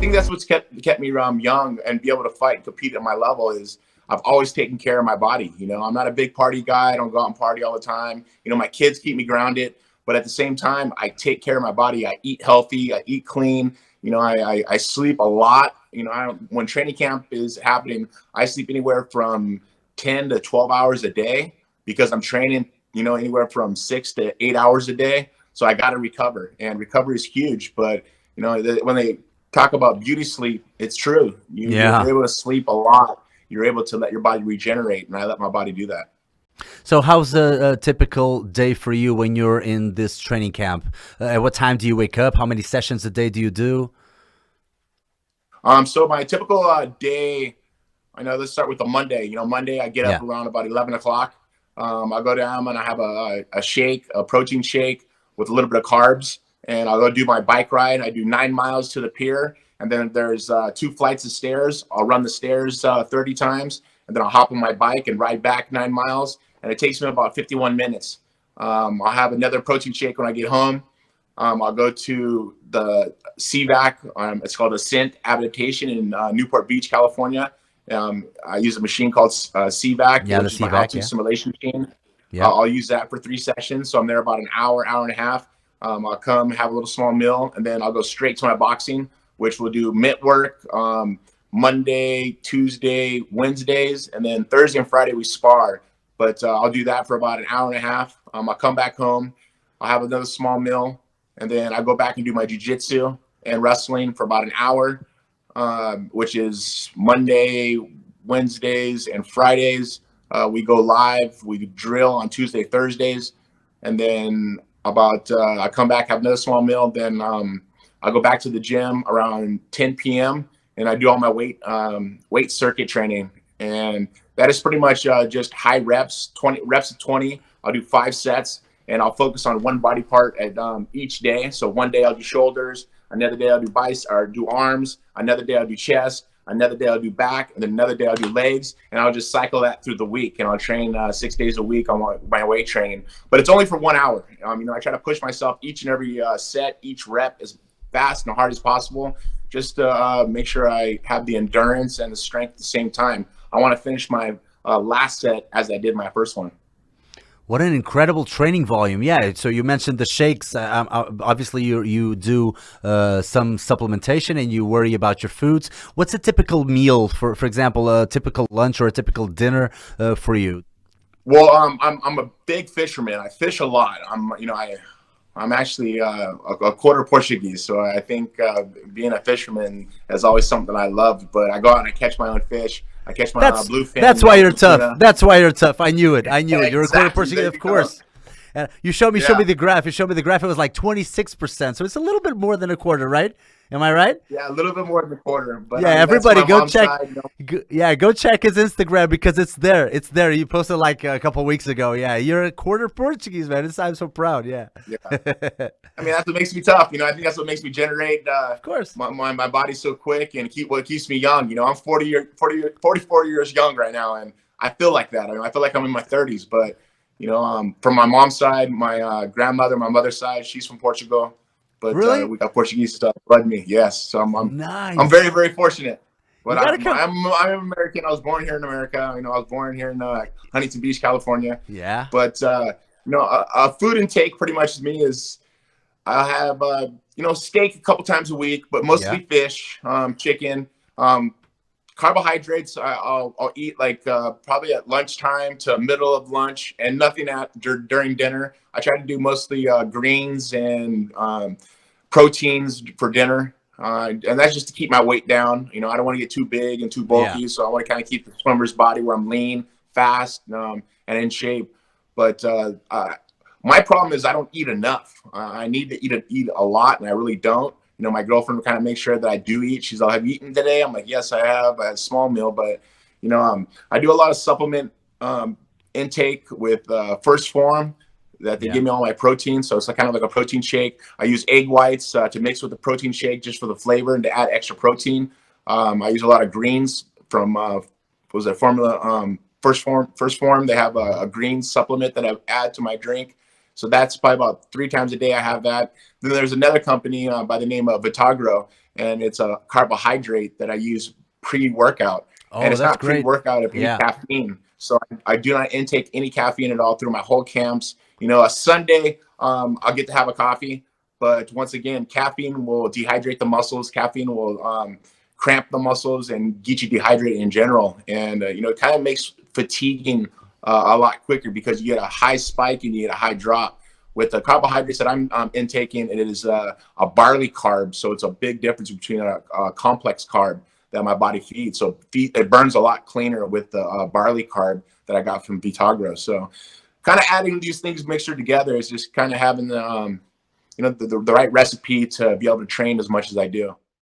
think that's what's kept me young and be able to fight and compete at my level is I've always taken care of my body. You know, I'm not a big party guy. I don't go out and party all the time. You know, my kids keep me grounded, but at the same time, I take care of my body. I eat healthy. I eat clean. You know, I sleep a lot. You know, when training camp is happening, I sleep anywhere from 10 to 12 hours a day because I'm training, you know, anywhere from 6 to 8 hours a day. So I got to recover, and recovery is huge. But, you know, when they talk about beauty sleep, it's true. You're able to sleep a lot. You're able to let your body regenerate, and I let my body do that. So how's a typical day for you when you're in this training camp? At what time do you wake up? How many sessions a day do you do? So my typical day, I know, let's start with the Monday. You know, Monday I get up around about 11 o'clock. I'll go down and I have a shake, a protein shake with a little bit of carbs, and I'll go do my bike ride. I do 9 miles to the pier, and then there's 2 flights of stairs. I'll run the stairs 30 times, and then I'll hop on my bike and ride back 9 miles, and it takes me about 51 minutes. I'll have another protein shake when I get home. I'll go to the CVAC. It's called Ascent Adaptation in Newport Beach, California. I use a machine called CVAC, which is my altitude simulation machine. I'll use that for 3 sessions. So I'm there about an hour, hour and a half. I'll come have a little small meal, and then I'll go straight to my boxing, which will do mitt work Monday, Tuesday, Wednesdays, and then Thursday and Friday we spar. But I'll do that for about an hour and a half. I'll come back home. I'll have another small meal, and then I go back and do my jiu-jitsu and wrestling for about an hour, which is Monday, Wednesdays, and Fridays. We go live. We drill on Tuesday, Thursdays, and then I come back, have another small meal. Then I go back to the gym around 10 p.m. and I do all my weight circuit training, and that is pretty much just high reps, 20 reps of 20. I'll do 5 sets, and I'll focus on one body part at each day. So one day I'll do shoulders, another day I'll do biceps or do arms, another day I'll do chest, another day I'll do back, and then another day I'll do legs, and I'll just cycle that through the week, and I'll train 6 days a week on my weight training. But it's only for 1 hour. You know, I try to push myself each and every set, each rep as fast and hard as possible, just to make sure I have the endurance and the strength at the same time. I want to finish my last set as I did my first one. What an incredible training volume. Yeah, so you mentioned the shakes. Obviously, you do some supplementation and you worry about your foods. What's a typical meal, for example, a typical lunch or a typical dinner for you? Well, I'm a big fisherman. I fish a lot. I'm actually a quarter Portuguese, so I think being a fisherman is always something I love. But I go out and I catch my own fish. I catch my bluefin. That's why you're tough. That's why you're tough. I knew it. You're a quarter Portuguese, of course. You showed me the graph. You showed me the graph. It was like 26%. So it's a little bit more than a quarter, right? Am I right? Yeah, a little bit more than a quarter. But yeah, everybody go check. Go check his Instagram because it's there. It's there. You posted like a couple of weeks ago. Yeah, you're a quarter Portuguese, man. I'm so proud. Yeah. I mean, that's what makes me tough. You know, I think that's what makes me generate. Of course. My body's so quick and what keeps me young. You know, I'm 44 years young right now, and I feel like that. I mean, I feel like I'm in my 30s. But you know, from my mom's side, my grandmother, my mother's side, she's from Portugal. But really? We got Portuguese stuff blood in me. Yes, so I'm nice. I'm very, very fortunate. But I'm American. I was born here in America. You know, I was born here in Huntington Beach, California. Yeah. But you know, a food intake pretty much to me is I have you know, steak a couple times a week, but mostly fish, chicken, carbohydrates. I'll eat like probably at lunchtime to middle of lunch, and nothing during dinner. I try to do mostly greens and proteins for dinner, and that's just to keep my weight down. You know, I don't want to get too big and too bulky, so I want to kind of keep the swimmer's body where I'm lean, fast, and in shape. But my problem is I don't eat enough. I need to eat a lot, and I really don't. You know, my girlfriend kind of makes sure that I do eat. She's all, "Have you eaten today?" I'm like, "Yes, I have. I had a small meal." But, you know, I do a lot of supplement intake with First Form that they give me all my protein. So it's kind of like a protein shake. I use egg whites to mix with the protein shake just for the flavor and to add extra protein. I use a lot of greens from, Formula First Form. They have a green supplement that I add to my drink So that's probably about 3 times a day I have that. Then there's another company by the name of Vitagro, and it's a carbohydrate that I use pre-workout. And Oh, it's that's not great. pre-workout of any Yeah. caffeine. So I do not intake any caffeine at all through my whole camps. You know, a Sunday, I'll get to have a coffee. But once again, caffeine will dehydrate the muscles. Caffeine will cramp the muscles and get you dehydrated in general. And, you know, it kind of makes fatiguing a lot quicker because you get a high spike and you get a high drop. With the carbohydrates that I'm intaking, it is a barley carb. So it's a big difference between a complex carb that my body feeds. So it burns a lot cleaner with the barley carb that I got from Vitagro. So kind of adding these things mixture together is just kind of having the, you know, the right recipe to be able to train as much as I do.